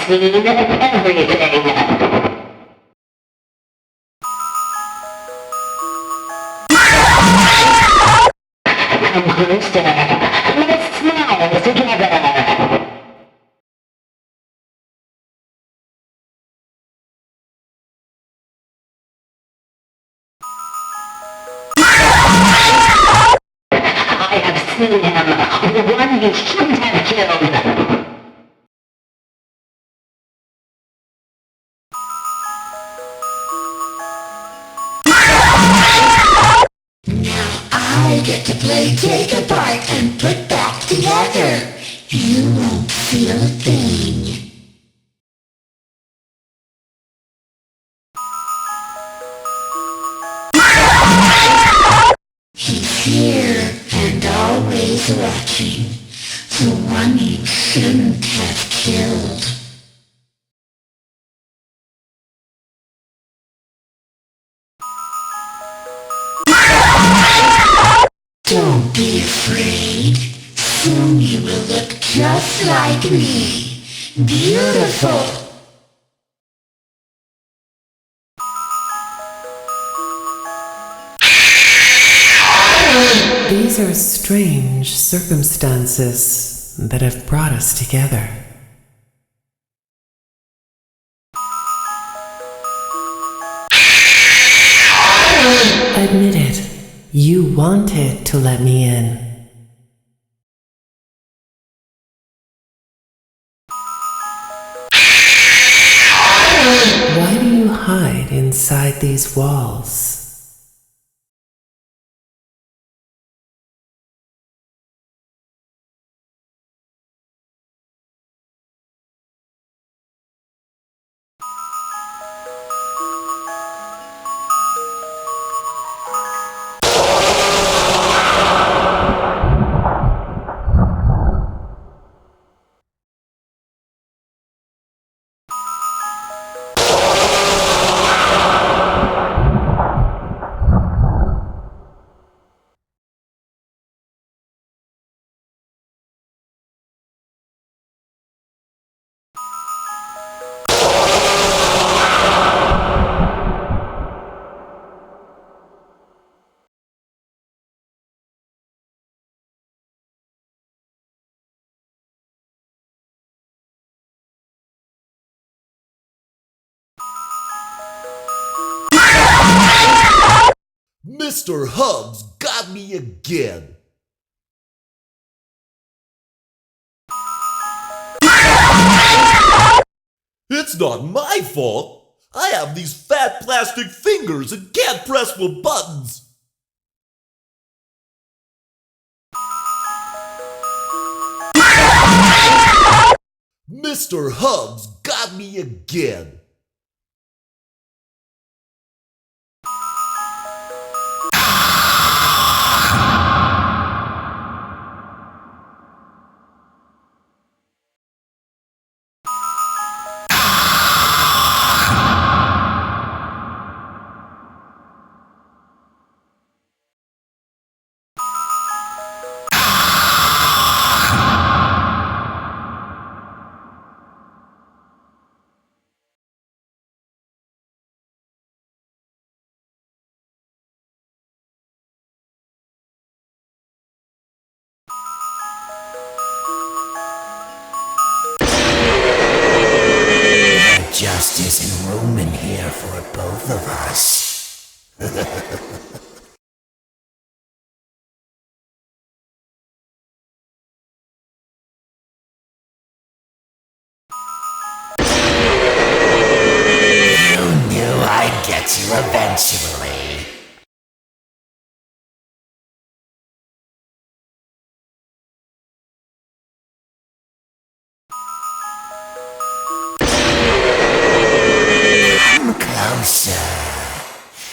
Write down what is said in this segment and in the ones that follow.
seen everything. Come closer. Let's smile together. I have seen him, the one you shouldn't have killed. I get to play take apart and put back together. You won't feel a thing. He's here and always watching. The one you shouldn't have killed. Don't be afraid. Soon you will look just like me. Beautiful. These are strange circumstances that have brought us together. Admit it, you wanted to let me in. Why do you hide inside these walls? Mr. Hubs got me again. It's not my fault. I have these fat plastic fingers and can't press the buttons. Mr. Hubs got me again. Just isn't room in here for both of us. You knew I'd get you eventually. Come closer.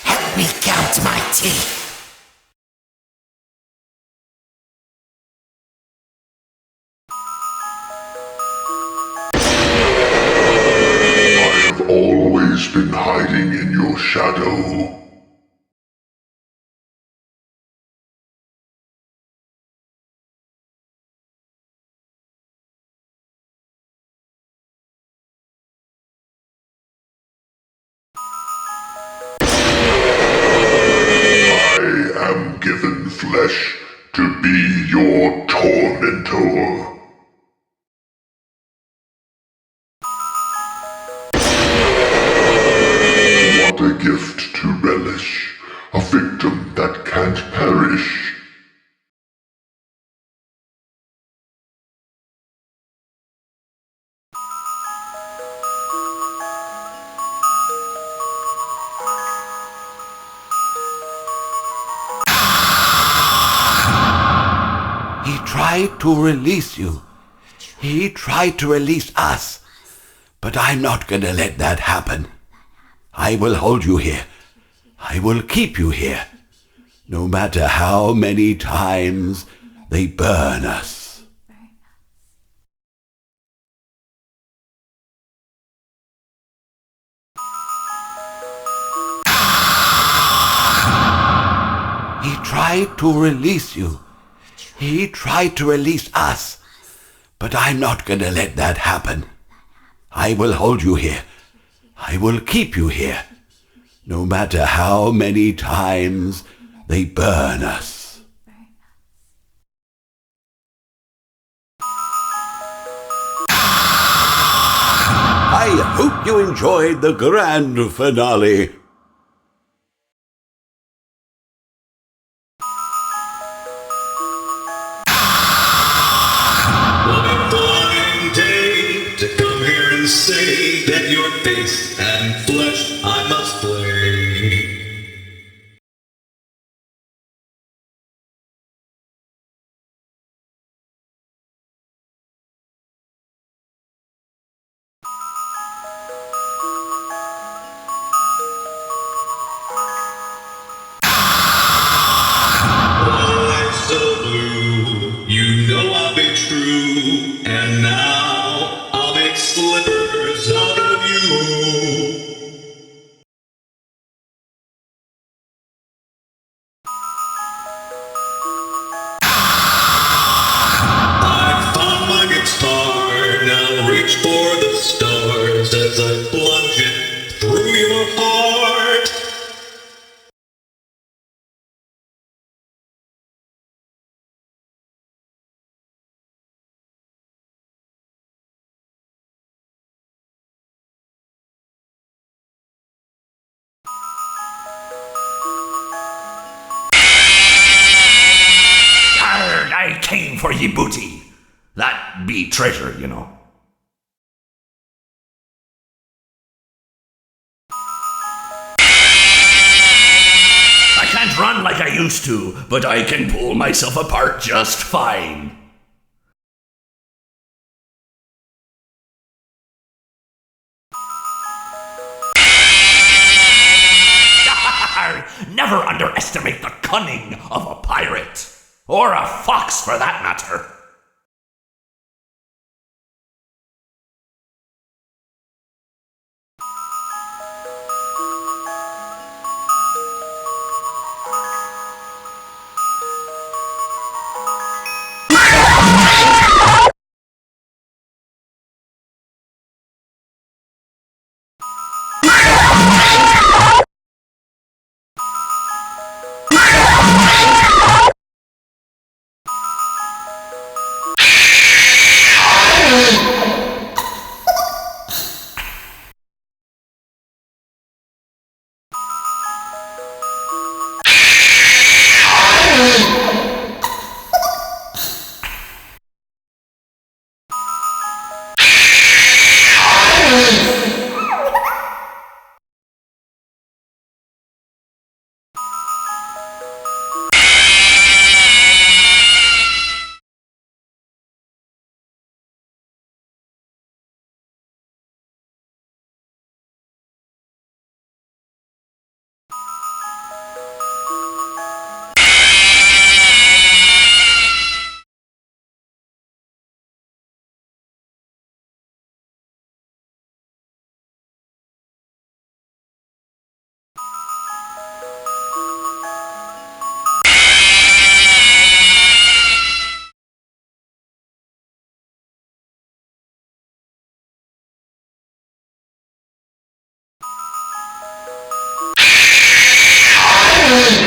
Help me count my teeth. I've always been hiding in your shadow. am given flesh to be your tormentor. What a gift to relish, a victim that can't perish. He tried to release you. He tried to release us. But I'm not gonna let that happen. I will hold you here. I will keep you here. No matter how many times they burn us. He tried to release you. He tried to release us. But I'm not gonna let that happen. I will hold you here. I will keep you here. No matter how many times they burn us. I hope you enjoyed the grand finale. Say that your face and flesh I must play. Life's so blue, you know I'll be true, and now I'll make slippers out of you. I found my guitar, now reach for the stars as I plunge it through your heart. I came for ye booty. That be treasure, you know. I can't run like I used to, but I can pull myself apart just fine. Never underestimate the cunning of a pirate. Or a fox, for that matter.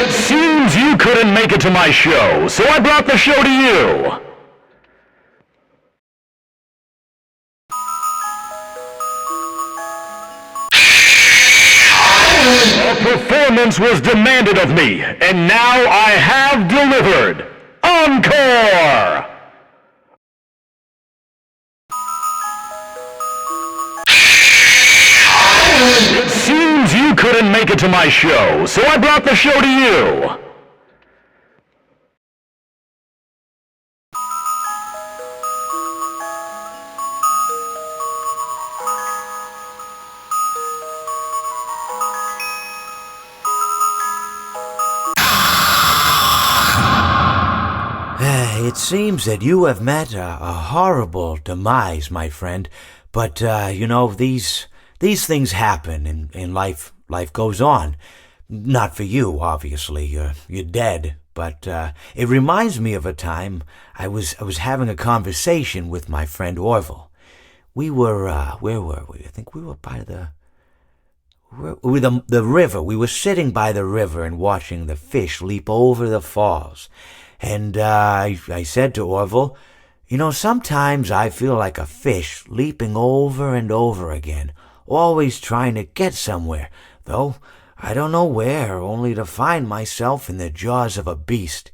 It seems seems you couldn't make it to my show, so I brought the show to you. A performance was demanded of me, and now I have delivered. Encore! It seems you couldn't make it to my show, so I brought the show to you. It seems that you have met a horrible demise, my friend. But, these things happen in life. Life goes on. Not for you, obviously. You're dead. But it reminds me of a time I was having a conversation with my friend Orville. We were, where were we? I think we were by the river. We were sitting by the river and watching the fish leap over the falls. And I said to Orville, sometimes I feel like a fish leaping over and over again, always trying to get somewhere, though I don't know where, only to find myself in the jaws of a beast.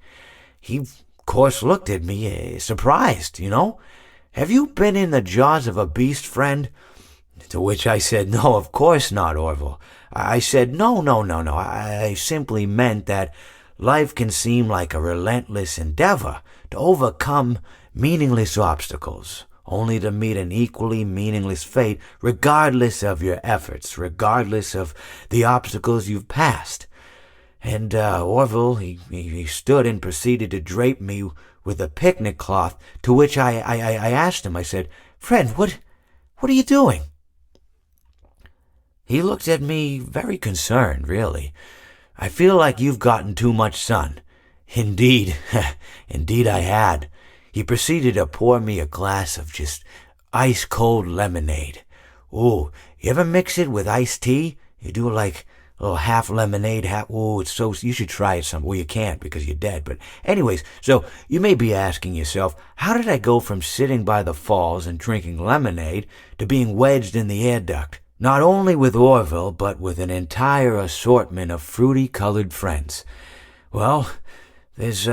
He, of course, looked at me, surprised, Have you been in the jaws of a beast, friend? To which I said, no, of course not, Orville. I said, no. I simply meant that life can seem like a relentless endeavor to overcome meaningless obstacles, only to meet an equally meaningless fate regardless of your efforts, regardless of the obstacles you've passed. And Orville, he stood and proceeded to drape me with a picnic cloth, to which I asked him, I said, "Friend, what are you doing?" He looked at me very concerned, really. "I feel like you've gotten too much sun." Indeed, indeed I had. He proceeded to pour me a glass of just ice-cold lemonade. Ooh, you ever mix it with iced tea? You do like a little half lemonade, half... Ooh, it's so... You should try it some... Well, you can't because you're dead. But anyways, so you may be asking yourself, how did I go from sitting by the falls and drinking lemonade to being wedged in the air duct? Not only with Orville, but with an entire assortment of fruity-colored friends. Well, there's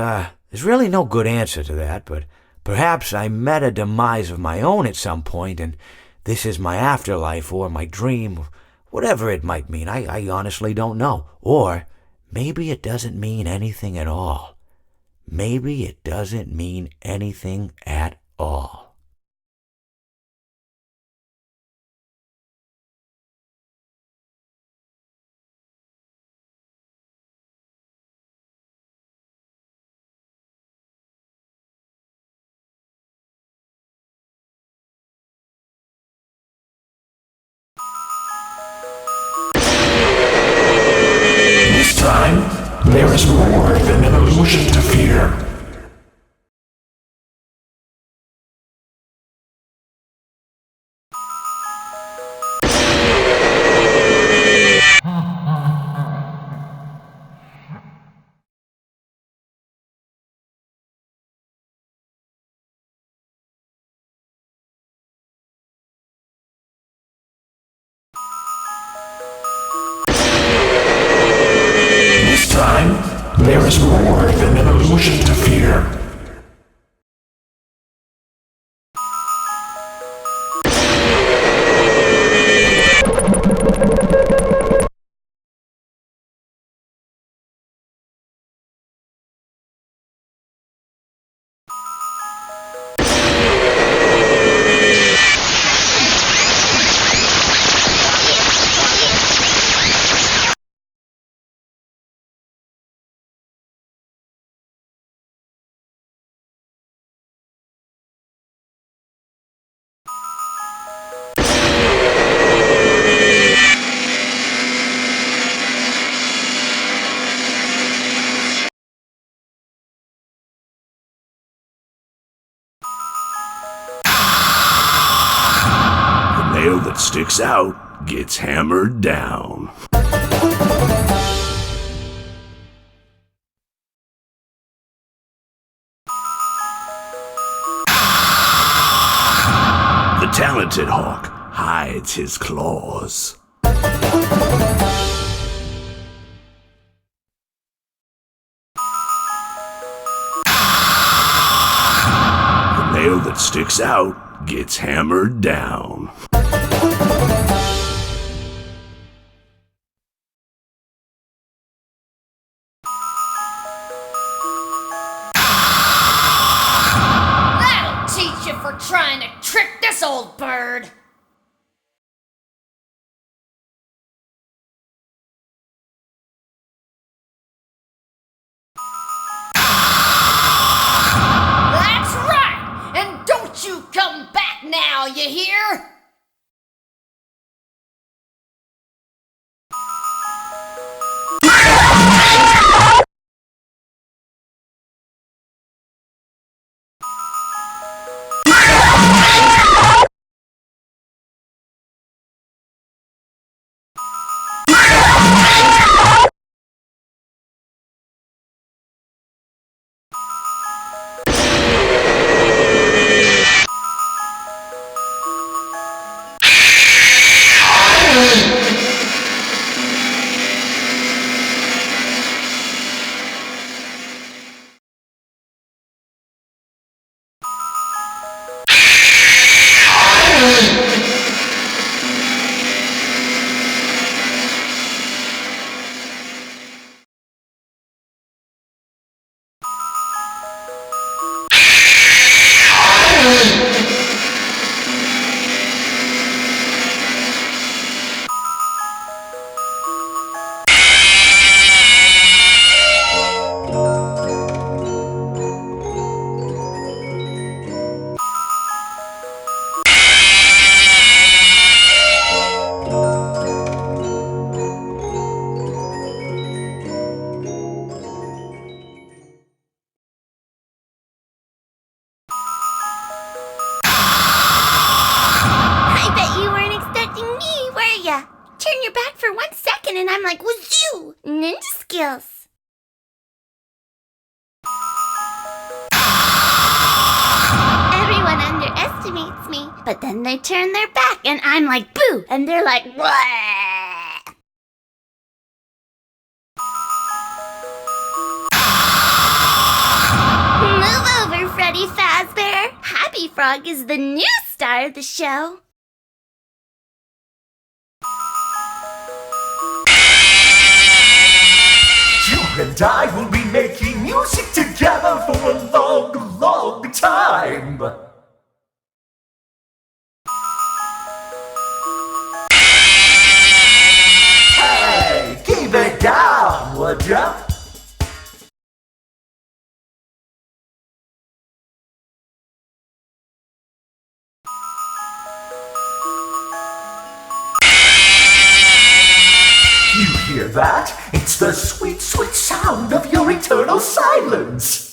really no good answer to that, but perhaps I met a demise of my own at some point, and this is my afterlife or my dream, whatever it might mean. I honestly don't know. Or maybe it doesn't mean anything at all. Maybe it doesn't mean anything at all. This time, there is more than an illusion to fear. This time, there is more than an illusion to fear. The nail that sticks out gets hammered down. talented hawk hides his claws. The nail that sticks out gets hammered down. That'll teach you for trying to trick this old bird. That's right! And don't you come back now, you hear? Turn your back for 1 second and I'm like, wazoo! Ninja skills. Everyone underestimates me, but then they turn their back and I'm like, boo! And they're like, wah! Move over, Freddy Fazbear. Happy Frog is the new star of the show. You and I will be making music together for a long, long time. Hey, keep it down, would ya? You hear that? It's the sweet, sweet sound of your eternal silence.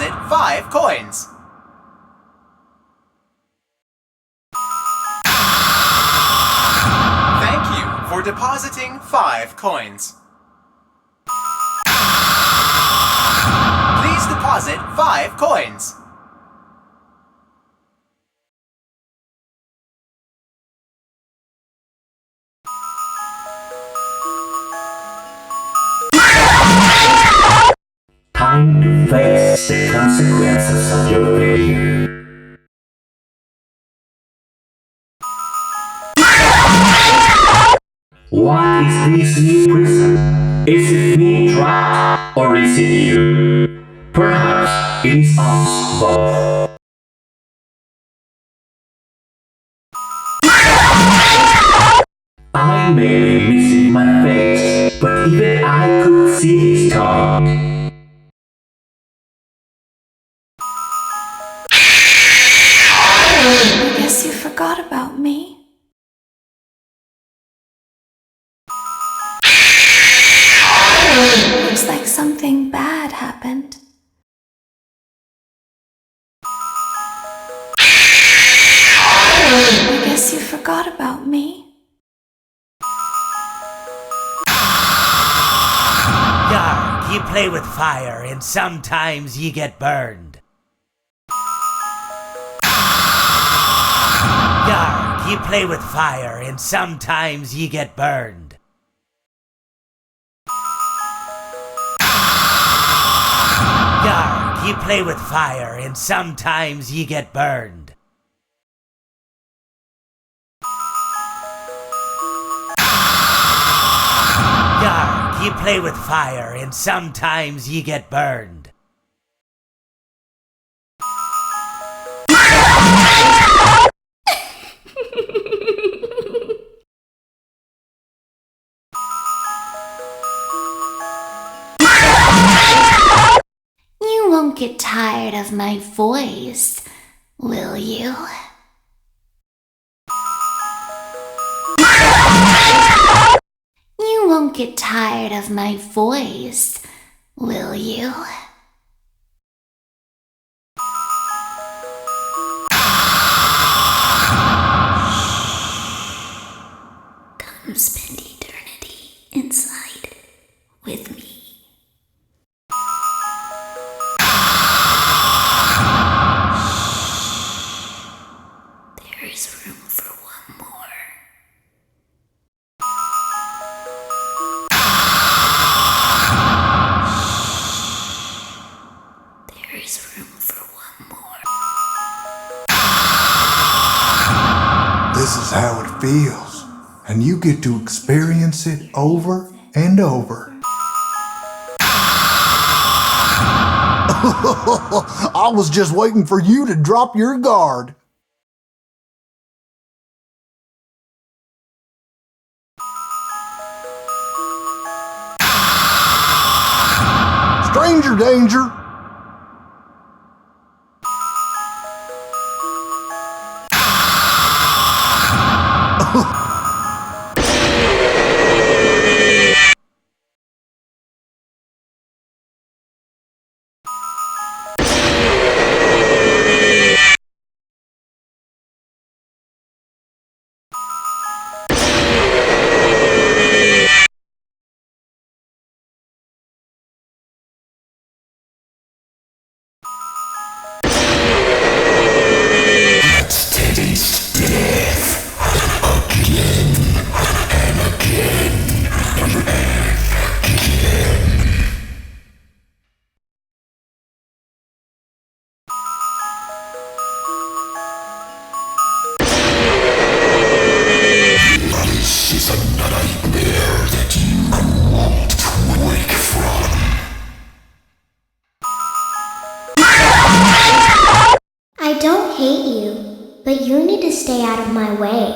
deposit 5 coins. Thank you for depositing 5 coins. Please deposit 5 coins. Time to face the consequences of your failure. What is this new prison? Is it me trapped, or is it you? Perhaps it is us both. I may be missing my face, but even I could see his tongue. I guess you forgot about me. Looks like something bad happened. I guess you forgot about me. Yarg, you play with fire and sometimes you get burned. Yarg, you play with fire and sometimes you get burned. Yarg, you play with fire and sometimes you get burned. Yarg, you play with fire and sometimes you get burned. You won't get tired of my voice, will you? You won't get tired of my voice, will you? Come spend eternity inside with me. There is room for one more. There is room for one more. This is how it feels, and you get to experience it over and over. I was just waiting for you to drop your guard. Stranger danger! I don't hate you, but you need to stay out of my way.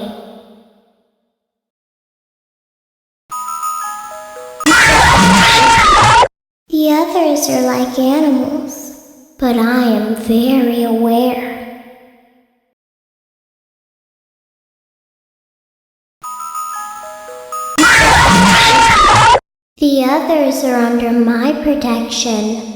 The others are like animals, but I am very aware. The others are under my protection.